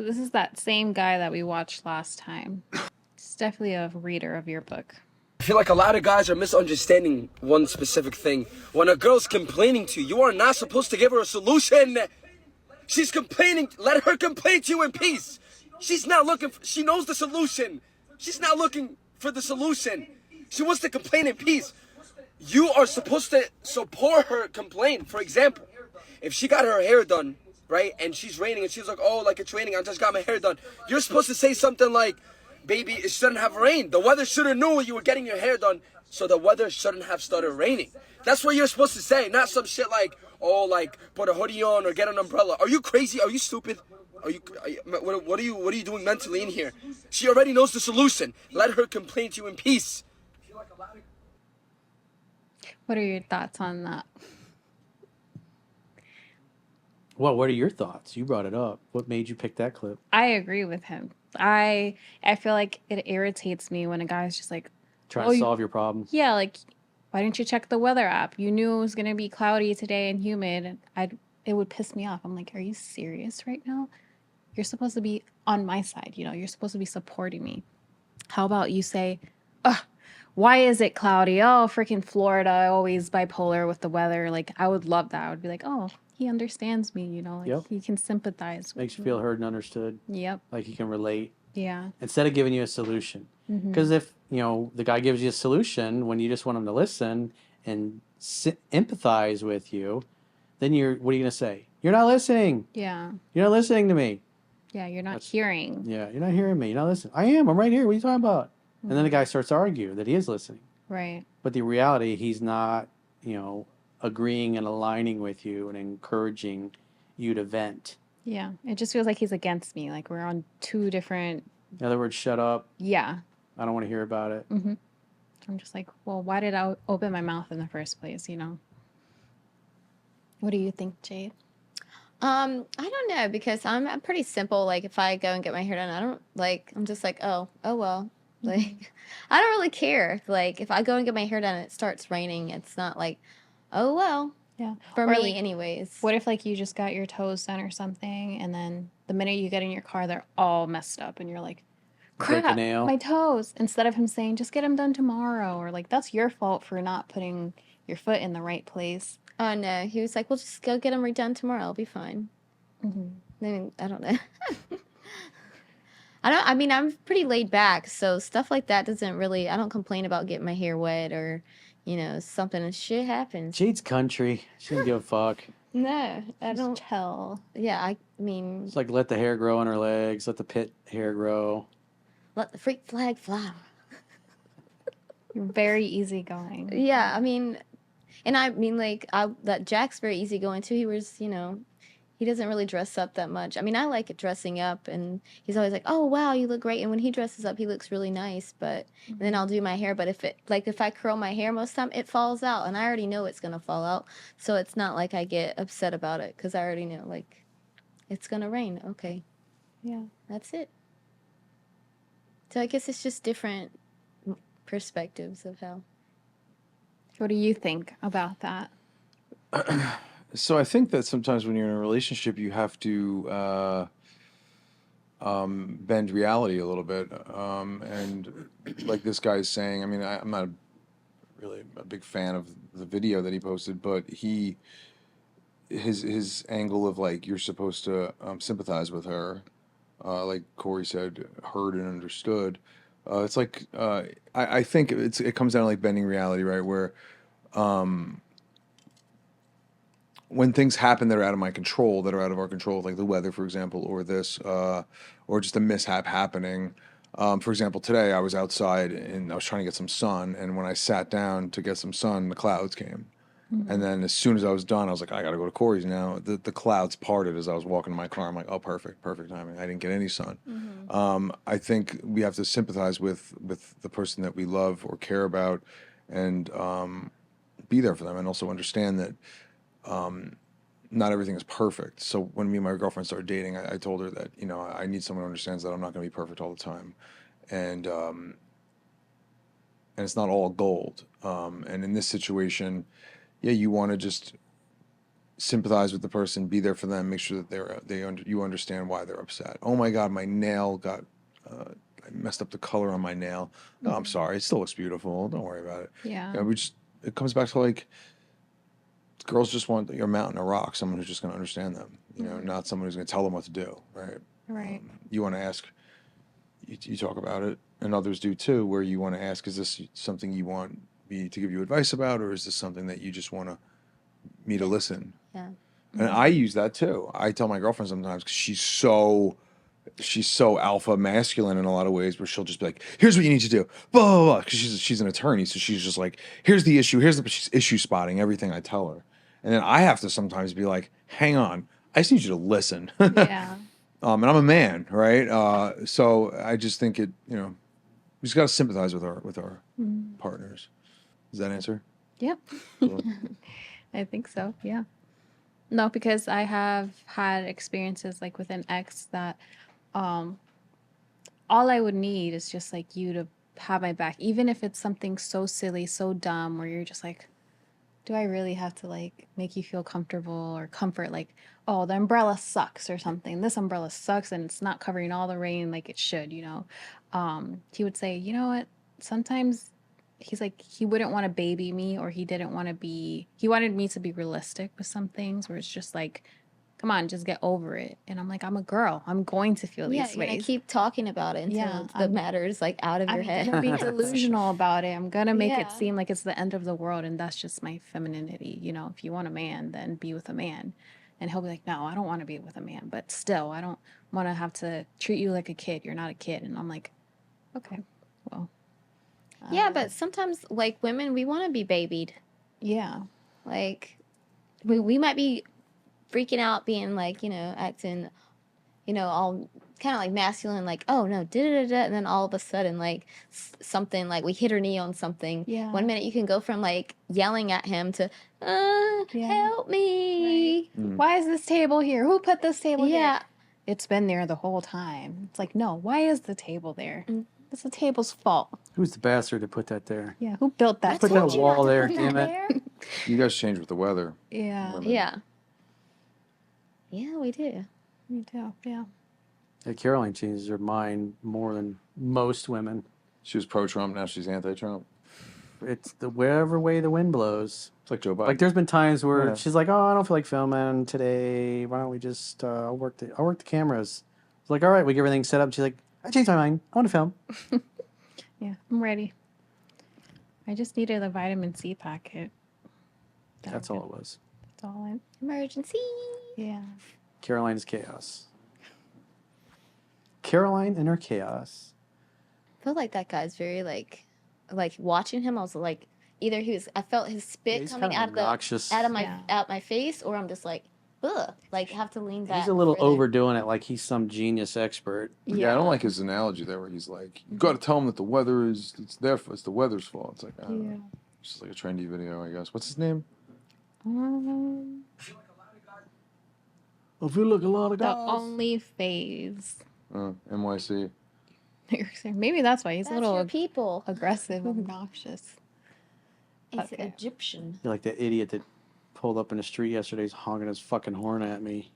So this is that same guy that we watched last time. He's definitely a reader of your book. I feel like a lot of guys are misunderstanding one specific thing. When a girl's complaining to you, you are not supposed to give her a solution. She's complaining. Let her complain to you in peace. She's not looking for, she knows the solution. She's not looking for the solution. She wants to complain in peace. You are supposed to support her complaint. For example, if she got her hair done, right, and she's raining, and she's like, oh, like it's raining, I just got my hair done. You're supposed to say something like, baby, it shouldn't have rained. The weather should have known you were getting your hair done, so the weather shouldn't have started raining. That's what you're supposed to say, not some shit like, oh, like put a hoodie on or get an umbrella. Are you crazy? Are you stupid? What are you doing mentally in here? She already knows the solution. Let her complain to you in peace. What are your thoughts on that? Well, what are your thoughts? You brought it up. What made you pick that clip? I agree with him. I feel like it irritates me when a guy's just like, Trying oh, to solve your problem. yeah, like, why didn't you check the weather app? You knew it was gonna be cloudy today and humid. It would piss me off. I'm like, are you serious right now? You're supposed to be on my side, you know, you're supposed to be supporting me. How about you say, ugh, why is it cloudy? Oh, freaking Florida, always bipolar with the weather. Like, I would love that. I would be like, oh, he understands me, you know, like Yep. he can sympathize with Makes you me. feel heard and understood. Yep. Like he can relate. Yeah. Instead of giving you a solution. Because if, the guy gives you a solution when you just want him to listen and empathize with you, then what are you going to say? You're not listening. Yeah. You're not listening to me. Yeah, you're not hearing. Yeah, you're not hearing me. You're not listening. I am. I'm right here. What are you talking about? And then the guy starts to argue that he is listening. Right. But the reality, he's not, agreeing and aligning with you and encouraging you to vent. Yeah. It just feels like he's against me. Like we're on two different. In other words, shut up. Yeah. I don't want to hear about it. Mm-hmm. I'm just like, well, why did I open my mouth in the first place, you know? What do you think, Jade? I don't know, because I'm pretty simple. Like if I go and get my hair done, I don't like, I'm just like, oh well. Like, I don't really care. Like if I go and get my hair done and it starts raining, it's not like, oh well. Yeah. For Or, me, like, anyways. What if like you just got your toes done or something, and then the minute you get in your car, they're all messed up, and you're like, Break a crap, nail. my toes. Instead of him saying, just get them done tomorrow, or like, that's your fault for not putting your foot in the right place. Oh no, he was like, well, just go get them redone tomorrow. I'll be fine. Mm-hmm. I mean, I don't know. I mean, I'm pretty laid back, so stuff like that doesn't really, I don't complain about getting my hair wet or, something, and shit happens. Jade's country. She doesn't give a fuck. No, I don't. Tell. Yeah, I mean, It's like let the hair grow on her legs, let the pit hair grow. let the freak flag fly. You're very easygoing. Yeah, I mean, and I mean, like, that Jack's very easygoing too. He was, he doesn't really dress up that much. I mean, I like dressing up, and he's always like, "Oh wow, you look great." And when he dresses up, he looks really nice. But and then I'll do my hair. But if I curl my hair, most of the time it falls out, and I already know it's gonna fall out. So it's not like I get upset about it, because I already know, like, it's gonna rain. Okay, Yeah. that's it. So I guess it's just different perspectives of how. What do you think about that? So I think that sometimes when you're in a relationship, you have to bend reality a little bit. And like this guy's saying, I mean, I'm not really a big fan of the video that he posted, but his angle of like you're supposed to sympathize with her, like Corey said, heard and understood. It's like I think it comes down to like bending reality, right? Where when things happen that are out of my control, that are out of our control, like the weather, for example, or this, or just a mishap happening. For example, today I was outside and I was trying to get some sun, and when I sat down to get some sun, the clouds came. And then as soon as I was done, I was like, I got to go to Corey's now. The clouds parted as I was walking to my car. I'm like, oh, perfect timing. I didn't get any sun. I think we have to sympathize with the person that we love or care about, and be there for them, and also understand that not everything is perfect. So when me and my girlfriend started dating, I told her that, I need someone who understands that I'm not going to be perfect all the time. And it's not all gold. And in this situation, yeah, you want to just sympathize with the person, be there for them, make sure that you understand why they're upset. Oh my God, my nail got I messed up the color on my nail. No, I'm sorry, it still looks beautiful. Don't worry about it. Yeah. You know, it comes back to like girls just want your mountain of rock, someone who's just going to understand them. You know, not someone who's going to tell them what to do. Right. Right. You want to ask. You talk about it, and others do too, where you want to ask, is this something you want me to give you advice about, or is this something that you just want me to listen? Yeah. And I use that too. I tell my girlfriend sometimes, because she's so alpha masculine in a lot of ways, where she'll just be like, here's what you need to do, blah, blah, blah. Because she's an attorney, so she's just like, here's the issue, she's issue spotting everything I tell her. And then I have to sometimes be like, hang on, I just need you to listen. Yeah. And I'm a man, right? So I just think we just got to sympathize with our partners. Does that answer? Yep. Cool. I think so. Yeah. No, because I have had experiences like with an ex that all I would need is just like you to have my back, even if it's something so silly, so dumb, where you're just like, do I really have to like make you feel comfortable or comfort? Like, oh, the umbrella sucks or something. This umbrella sucks and it's not covering all the rain like it should, you know? He would say, you know what? Sometimes he's like, he wouldn't want to baby me, or he wanted me to be realistic with some things where it's just like, come on, just get over it. And I'm like, I'm a girl. I'm going to feel Yeah, these you're gonna ways. keep talking about it until Yeah, the matter's like out of your I'm head. gonna be delusional about it. I'm gonna make it Yeah. seem like it's the end of the world, and that's just my femininity. You know, if you want a man, then be with a man. And he'll be like, no, I don't want to be with a man, but still, I don't want to have to treat you like a kid. You're not a kid. And I'm like, okay, well, Yeah, but sometimes like women, we want to be babied. yeah, Like we might be freaking out, being like, acting, all kind of like masculine, like, oh no, da da da, and then all of a sudden, like something, like we hit her knee on something. Yeah. 1 minute you can go from like yelling at him to, Yeah. help me. Why is this table here? Who put this table here? Yeah. It's been there the whole time. It's like, no, why is the table there? It's the table's fault. Who's the bastard to put that there? Yeah, who built that? Put that table? wall there, damn it. You guys change with the weather. Yeah, Women. Yeah. Yeah, we do. me too. Yeah. Yeah, Caroline changes her mind more than most women. She was pro-Trump, now she's anti-Trump. It's the wherever way the wind blows. It's like Joe Biden. Like there's been times where Yeah. she's like, "Oh, I don't feel like filming today. Why don't we just I'll work the cameras." It's like, "All right, we get everything set up." She's like, "I changed my mind. I want to film." Yeah, I'm ready. I just needed a vitamin C packet. That's all it was. That's all I. Emergency. Yeah. Caroline is chaos. Caroline and her chaos. I feel like that guy's very like watching him. I was like, either I felt his spit He's coming kinda out obnoxious. of my Yeah. out my face, or I'm just like, ugh, like have to lean back. He's a little further. overdoing it, like he's some genius expert. Yeah, I don't like his analogy there, where he's like, "You got to tell him that the weather it's the weather's fault." It's like, I don't know. It's just like a trendy video, I guess. What's his name? I feel like a lot of The guys. only phase. NYC. Maybe that's why he's That's a little your people. aggressive, obnoxious. It's Okay. Egyptian. You're like that idiot that pulled up in the street yesterday, he's honking his fucking horn at me.